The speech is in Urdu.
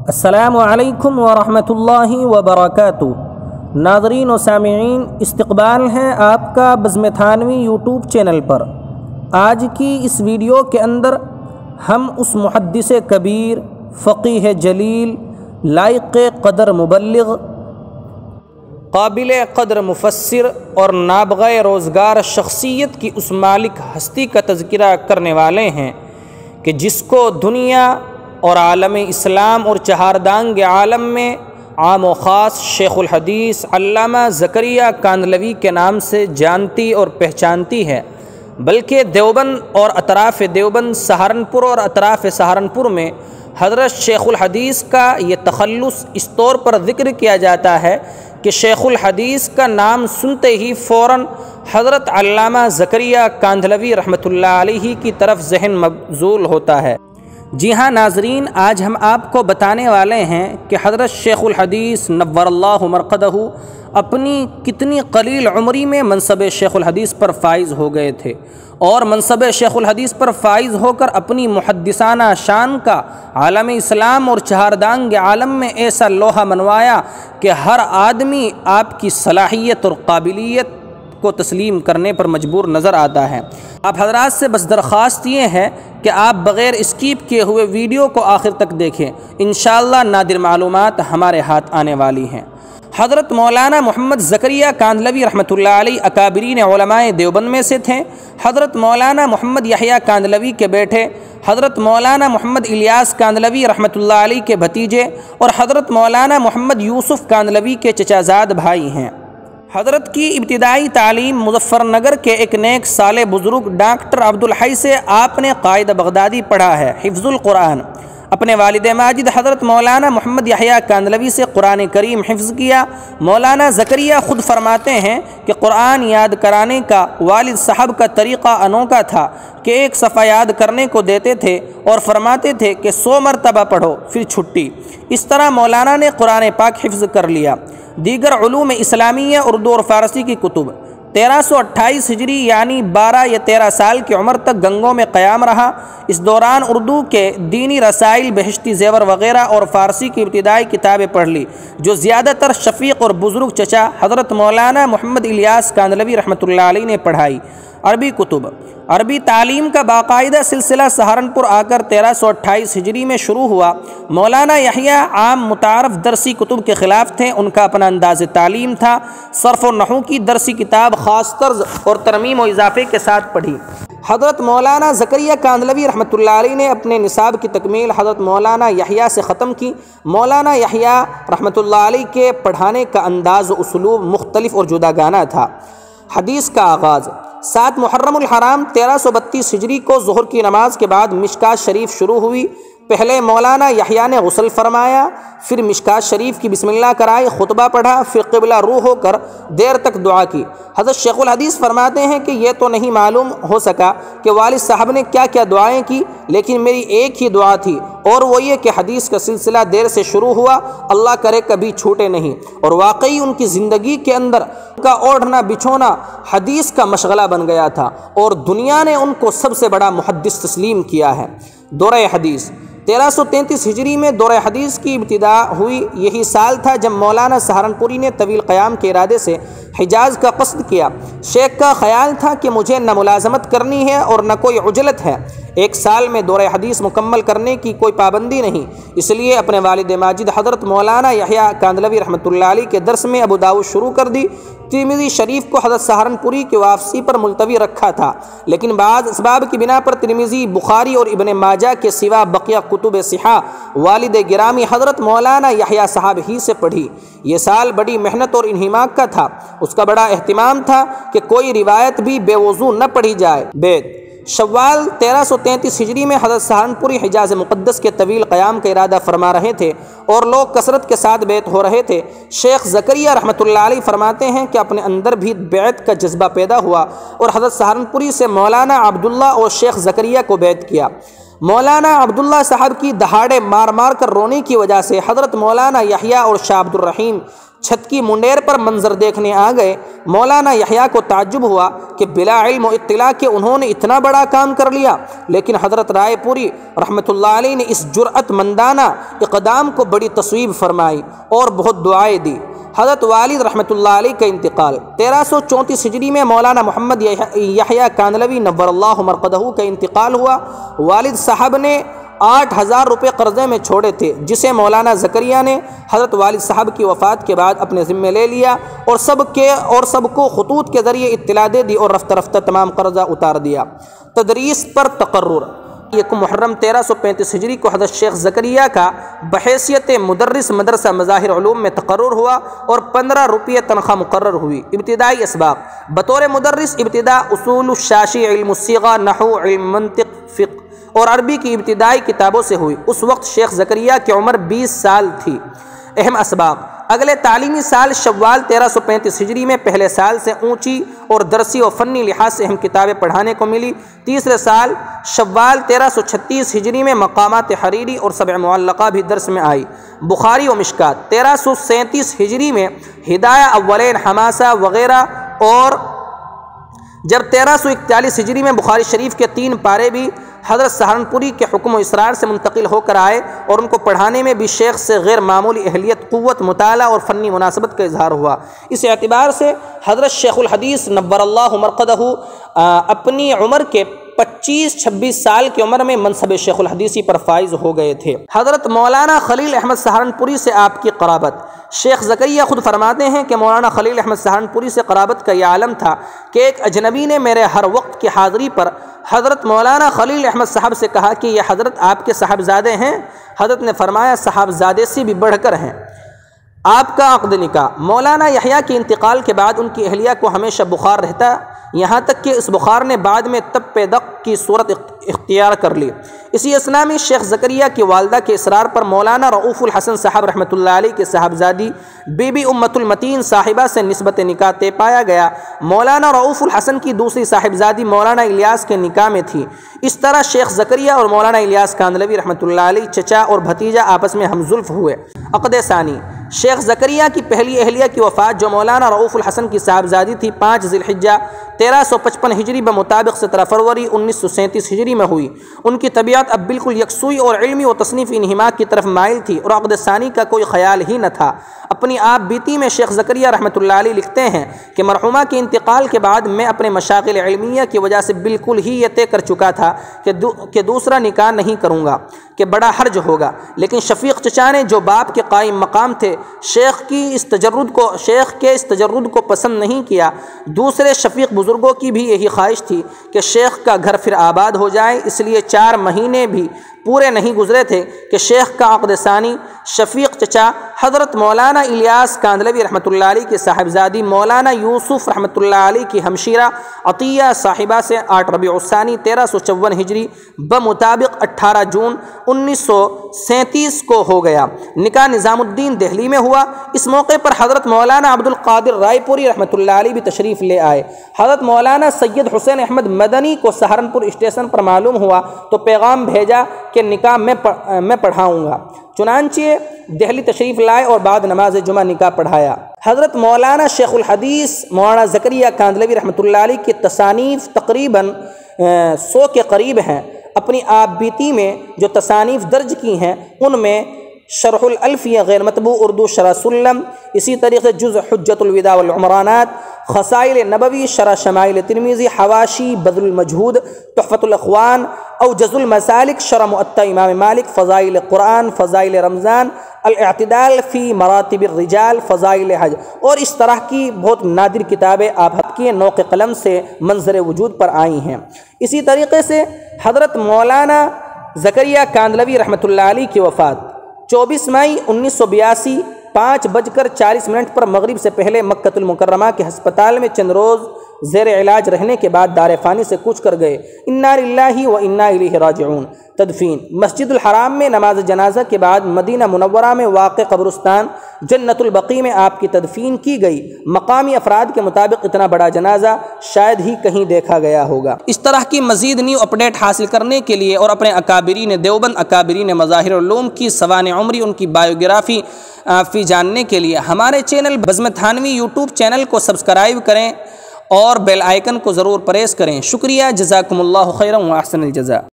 السلام علیکم ورحمۃ اللہ وبرکاتہ۔ ناظرین و سامعین، استقبال ہے آپ کا بزم تھانوی یوٹیوب چینل پر۔ آج کی اس ویڈیو کے اندر ہم اس محدث کبیر، فقیہ جلیل، لائق قدر مبلغ، قابل قدر مفسر اور نابغہ روزگار شخصیت کی اس مالک ہستی کا تذکرہ کرنے والے ہیں کہ جس کو دنیا اور عالم اسلام اور چہاردانگ عالم میں عام و خاص شیخ الحدیث علامہ زکریہ کاندھلوی کے نام سے جانتی اور پہچانتی ہے، بلکہ دیوبند اور اطراف دیوبند، سہارنپور اور اطراف سہارنپور میں حضرت شیخ الحدیث کا یہ تخلص اس طور پر ذکر کیا جاتا ہے کہ شیخ الحدیث کا نام سنتے ہی فوراً حضرت علامہ زکریہ کاندھلوی رحمۃ اللہ علیہ کی طرف ذہن مبذول ہوتا ہے۔ جی ہاں ناظرین، آج ہم آپ کو بتانے والے ہیں کہ حضرت شیخ الحدیث نور اللہ مرقدہ اپنی کتنی قلیل عمری میں منصب شیخ الحدیث پر فائز ہو گئے تھے، اور منصب شیخ الحدیث پر فائز ہو کر اپنی محدثانہ شان کا عالم اسلام اور چہاردانگ عالم میں ایسا لوہا منوایا کہ ہر آدمی آپ کی صلاحیت اور قابلیت کو تسلیم کرنے پر مجبور نظر آتا ہے۔ آپ حضرات سے بس درخواست یہ ہے کہ آپ بغیر اسکیپ کیے ہوئے ویڈیو کو آخر تک دیکھیں، انشاءاللہ نادر معلومات ہمارے ہاتھ آنے والی ہیں۔ حضرت مولانا محمد زکریہ کاندھلوی رحمۃ اللہ علیہ اکابرین علماء دیوبند میں سے تھے۔ حضرت مولانا محمد یحییٰ کاندھلوی کے بیٹے، حضرت مولانا محمد الیاس کاندھلوی رحمۃ اللہ علیہ کے بھتیجے اور حضرت مولانا محمد یوسف کاندھلوی کے چچا زاد بھائی ہیں۔ حضرت کی ابتدائی تعلیم مظفر نگر کے ایک نیک صالح بزرگ ڈاکٹر عبدالحی سے آپ نے قائد بغدادی پڑھا ہے، حفظ القرآن۔ اپنے والد ماجد حضرت مولانا محمد یحییٰ کاندھلوی سے قرآن کریم حفظ کیا۔ مولانا زکریہ خود فرماتے ہیں کہ قرآن یاد کرانے کا والد صاحب کا طریقہ انوکھا تھا کہ ایک صفحہ یاد کرنے کو دیتے تھے اور فرماتے تھے کہ 100 مرتبہ پڑھو پھر چھٹی۔ اس طرح مولانا نے قرآن پاک حفظ کر لیا۔ دیگر علوم اسلامیہ، اردو اور فارسی کی کتب 1328 ہجری یعنی 12 یا 13 سال کی عمر تک گنگوں میں قیام رہا۔ اس دوران اردو کے دینی رسائل، بہشتی زیور وغیرہ اور فارسی کی ابتدائی کتابیں پڑھ لی، جو زیادہ تر شفیق اور بزرگ چچا حضرت مولانا محمد الیاس کاندھلوی رحمۃ اللہ علیہ نے پڑھائی۔ عربی کتب، عربی تعلیم کا باقاعدہ سلسلہ سہارنپور آ کر 1328 ہجری میں شروع ہوا۔ مولانا یحییٰ عام متعارف درسی کتب کے خلاف تھے، ان کا اپنا انداز تعلیم تھا۔ صرف و نحو کی درسی کتاب خاص طرز اور ترمیم و اضافے کے ساتھ پڑھی۔ حضرت مولانا زکریہ کاندھلوی رحمۃ اللہ علیہ نے اپنے نصاب کی تکمیل حضرت مولانا یحییٰ سے ختم کی۔ مولانا یحییٰ رحمۃ اللہ علیہ کے پڑھانے کا انداز و اسلوب مختلف اور جداگانہ تھا۔ حدیث کا آغاز 7 محرم الحرام 1332 ہجری کو ظہر کی نماز کے بعد مشکات شریف شروع ہوئی۔ پہلے مولانا یحییٰ نے غسل فرمایا، پھر مشکات شریف کی بسم اللہ کرائی، خطبہ پڑھا، پھر قبلہ رو ہو کر دیر تک دعا کی۔ حضرت شیخ الحدیث فرماتے ہیں کہ یہ تو نہیں معلوم ہو سکا کہ والد صاحب نے کیا کیا دعائیں کی، لیکن میری ایک ہی دعا تھی، اور وہ یہ کہ حدیث کا سلسلہ دیر سے شروع ہوا، اللہ کرے کبھی چھوٹے نہیں۔ اور واقعی ان کی زندگی کے اندر ان کا اوڑھنا بچھونا حدیث کا مشغلہ بن گیا تھا، اور دنیا نے ان کو سب سے بڑا محدث تسلیم کیا ہے۔ دورہ حدیث 1333 ہجری میں دورہ حدیث کی ابتدا ہوئی۔ یہی سال تھا جب مولانا سہارنپوری نے طویل قیام کے ارادے سے حجاز کا قصد کیا۔ شیخ کا خیال تھا کہ مجھے نہ ملازمت کرنی ہے اور نہ کوئی عجلت ہے، 1 سال میں دورہ حدیث مکمل کرنے کی کوئی پابندی نہیں، اس لیے اپنے والد ماجد حضرت مولانا یحییٰ کاندھلوی رحمۃ اللہ علیہ کے درس میں ابو داؤد شروع کر دی۔ ترمذی شریف کو حضرت سہارنپوری کی واپسی پر ملتوی رکھا تھا، لیکن بعض اسباب کی بنا پر ترمذی، بخاری اور ابن ماجہ کے سوا بقیہ کتب صحیحہ والد گرامی حضرت مولانا یحییٰ صاحب ہی سے پڑھی۔ یہ سال بڑی محنت اور انہماک کا تھا، اس کا بڑا اہتمام تھا کہ کوئی روایت بھی بے وضو نہ پڑھی جائے۔ بیت شوال 1333 ہجری میں حضرت سہارنپوری حجاز مقدس کے طویل قیام کا ارادہ فرما رہے تھے اور لوگ کثرت کے ساتھ بیعت ہو رہے تھے۔ شیخ زکریہ رحمۃ اللہ علیہ فرماتے ہیں کہ اپنے اندر بھی بیعت کا جذبہ پیدا ہوا اور حضرت سہارنپوری سے مولانا عبداللہ اور شیخ زکریہ کو بیعت کیا۔ مولانا عبداللہ صاحب کی دہاڑے مار مار کر رونے کی وجہ سے حضرت مولانا یحییٰ اور شاہ عبد الرحیم چھت کی منڈیر پر منظر دیکھنے آ گئے۔ مولانا یحییٰ کو تعجب ہوا کہ بلا علم و اطلاع کے انہوں نے اتنا بڑا کام کر لیا، لیکن حضرت رائے پوری رحمۃ اللہ علیہ نے اس جرأت مندانہ اقدام کو بڑی تصویب فرمائی اور بہت دعائیں دی۔ حضرت والد رحمۃ اللہ علیہ کا انتقال 1334 ہجری میں مولانا محمد یحییٰ کاندھلوی نور اللہ مرقدہ کا انتقال ہوا۔ والد صاحب نے 8000 روپے قرضے میں چھوڑے تھے، جسے مولانا زکریا نے حضرت والد صاحب کی وفات کے بعد اپنے ذمے لے لیا اور سب کو خطوط کے ذریعے اطلاع دے دی اور رفتہ رفتہ تمام قرضہ اتار دیا۔ تدریس پر تقرر 1 محرم 1335 ہجری کو حضرت شیخ زکریا کا بحیثیت مدرس مدرسہ مظاہر علوم میں تقرر ہوا اور 15 روپیہ تنخواہ مقرر ہوئی۔ ابتدائی اسباق: بطور مدرس ابتدا اصول الشاشی، علم الصیغہ، نحو، علم منطق، فقہ اور عربی کی ابتدائی کتابوں سے ہوئی۔ اس وقت شیخ زکریا کی عمر 20 سال تھی۔ اہم اسباق: اگلے تعلیمی سال شوال 1335 ہجری میں پہلے سال سے اونچی اور درسی و فنی لحاظ سے اہم کتابیں پڑھانے کو ملی۔ تیسرے سال شوال 1336 ہجری میں مقامات حریری اور سبع معلقہ بھی درس میں آئی۔ بخاری و مشکات 1337 ہجری میں ہدایہ اولین، حماسہ وغیرہ، اور جب 1341 ہجری میں بخاری شریف کے 3 پارے بھی حضرت سہارنپوری کے حکم و اصرار سے منتقل ہو کر آئے اور ان کو پڑھانے میں بھی شیخ سے غیر معمولی اہلیت، قوت، مطالعہ اور فنی مناسبت کا اظہار ہوا۔ اس اعتبار سے حضرت شیخ الحدیث نور اللہ مرقدہ اپنی عمر کے 25-26 سال کی عمر میں منصب شیخ الحدیثی پر فائز ہو گئے تھے۔ حضرت مولانا خلیل احمد سہارنپوری سے آپ کی قرابت: شیخ زکریا خود فرماتے ہیں کہ مولانا خلیل احمد سہارنپوری سے قرابت کا یہ عالم تھا کہ ایک اجنبی نے میرے ہر وقت کی حاضری پر حضرت مولانا خلیل احمد صاحب سے کہا کہ یہ حضرت آپ کے صاحبزادے ہیں؟ حضرت نے فرمایا صاحبزادے سے بھی بڑھ کر ہیں۔ آپ کا عقد نکاح: مولانا یحییٰ کے انتقال کے بعد ان کی اہلیہ کو ہمیشہ بخار رہتا، یہاں تک کہ اس بخار نے بعد میں تب دق کی صورت اختیار کر لی۔ اسی اثناء میں شیخ زکریا کی والدہ کے اصرار پر مولانا رؤوف الحسن صاحب رحمۃ اللہ علیہ کے صاحبزادی بی بی امت المتین صاحبہ سے نسبت نکاح طے پایا گیا۔ مولانا رؤوف الحسن کی دوسری صاحبزادی مولانا الیاس کے نکاح میں تھی۔ اس طرح شیخ زکریا اور مولانا الیاس کاندھلوی رحمۃ اللہ علیہ چچا اور بھتیجا آپس میں ہمزلف ہوئے۔ عقد ثانی: شیخ زکریا کی پہلی اہلیہ کی وفات جو مولانا رؤوف الحسن کی صاحبزادی تھی 5 ذی الحجہ 1355 ہجری بمطابق 17 فروری 1937 ہجری میں ہوئی۔ ان کی طبیعت اب بالکل یکسوئی اور علمی و تصنیفی انہماک کی طرف مائل تھی اور عقد ثانی کا کوئی خیال ہی نہ تھا۔ اپنی آپ بیتی میں شیخ زکریا رحمۃ اللہ علیہ لکھتے ہیں کہ مرحومہ کے انتقال کے بعد میں اپنے مشاغل علمیہ کی وجہ سے بالکل ہی یہ طے کر چکا تھا کہ دوسرا نکاح نہیں کروں گا کہ بڑا حرج ہوگا، لیکن شفیق چچا نے جو باپ کے قائم مقام تھے شیخ کے اس تجرد کو پسند نہیں کیا۔ دوسرے شفیق بزرگوں کی بھی یہی خواہش تھی کہ شیخ کا گھر پھر آباد ہو جائے، اس لیے 4 مہینے بھی پورے نہیں گزرے تھے کہ شیخ کا عقد ثانی شفیق چچا حضرت مولانا الیاس کاندھلوی رحمۃ اللہ علیہ کے صاحبزادی مولانا یوسف رحمۃ اللہ علیہ کی ہمشیرہ عطیہ صاحبہ سے 8 ربیع الثانی 1354 ہجری بمطابق 18 جون 1937 کو ہو گیا۔ نکاح نظام الدین دہلی میں ہوا۔ اس موقع پر حضرت مولانا عبد القادر رائے پوری رحمۃ اللہ علیہ بھی تشریف لے آئے۔ حضرت مولانا سید حسین احمد مدنی کو سہارنپور اسٹیشن پر معلوم ہوا تو پیغام بھیجا کہ نکاح میں پڑھاؤں گا۔ چنانچہ دہلی تشریف لائے اور بعد نماز جمعہ نکاح پڑھایا۔ حضرت مولانا شیخ الحدیث مولانا زکریا کاندھلوی رحمۃ اللہ علیہ کی تصانیف تقریباً 100 کے قریب ہیں۔ اپنی آپ بیتی میں جو تصانیف درج کی ہیں ان میں شرح الالفیہ غیر مطبوع اردو شرح سلم، اسی طریقے سے جز حجت الوداع والعمرانات، خصائل نبوی شرح شمائل ترمذی، حواشی بذل المجہود، تحفۃ الاخوان، اوجز المسالک شرح معطا امام مالک، فضائل قرآن، فضائل رمضان، الاعتدال فی مراتب الرجال، فضائل حج، اور اس طرح کی بہت نادر کتابیں آپ کے نوق قلم سے منظر وجود پر آئی ہیں۔ اسی طریقے سے حضرت مولانا زکریا کاندھلوی رحمۃ اللہ علیہ کی وفات 24 مئی 1982 5:40 پر مغرب سے پہلے مکۃ المکرمہ کے ہسپتال میں چند روز زیر علاج رہنے کے بعد دار فانی سے کوچ کر گئے۔ انا للہ و انا الیہ راجعون۔ تدفین: مسجد الحرام میں نماز جنازہ کے بعد مدینہ منورہ میں واقع قبرستان جنت البقیع میں آپ کی تدفین کی گئی۔ مقامی افراد کے مطابق اتنا بڑا جنازہ شاید ہی کہیں دیکھا گیا ہوگا۔ اس طرح کی مزید نیو اپڈیٹ حاصل کرنے کے لیے اور اپنے اکابرین دیوبند، اکابرین مظاہر العلوم کی سوانح عمری، ان کی بایوگرافی جاننے کے لیے ہمارے چینل بزم تھانوی یوٹیوب چینل کو سبسکرائب کریں اور بیل آئیکن کو ضرور پریس کریں۔ شکریہ، جزاکم اللہ خیرا و احسن الجزاء۔